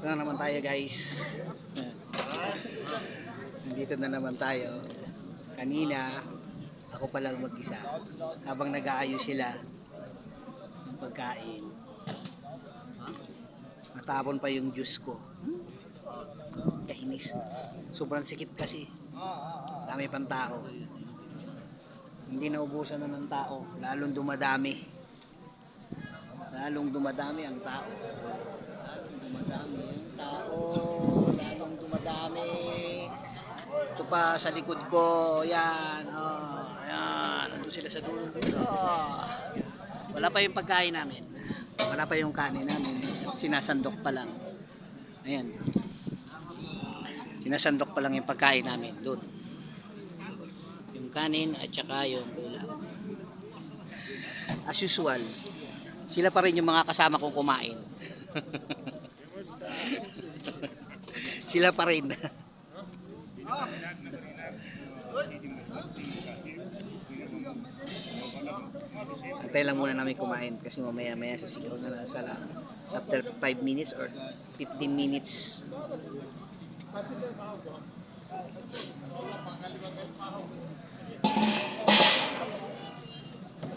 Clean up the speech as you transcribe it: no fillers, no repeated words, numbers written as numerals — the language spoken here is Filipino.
Ito na naman tayo, guys. Nandito na naman tayo. Kanina, ako pa lang mag-isa. Habang nag-aayos sila ng pagkain. Natapon pa yung juice ko. Kainis. Sobrang sikip kasi. Dami pang tao. Hindi naubusan na ng tao. Lalong dumadami. Lalong dumadami ang tao. Lalong dumadami ang tao. Lalong dumadami. Ito pa sa likod ko. Yan. Oh, ayan. Nandun sila sa dulo. Wala pa yung pagkain namin. Wala pa yung kanin namin. Sinasandok pa lang. Ayan. Sinasandok pa lang yung pagkain namin doon. Yung kanin at saka yung ulam. As usual, sila pa rin yung mga kasama kong kumain. Sila pa rin. Antay lang muna namin kumain kasi mamaya-maya sisigaw na lang sa after 5 minutes or 15 minutes.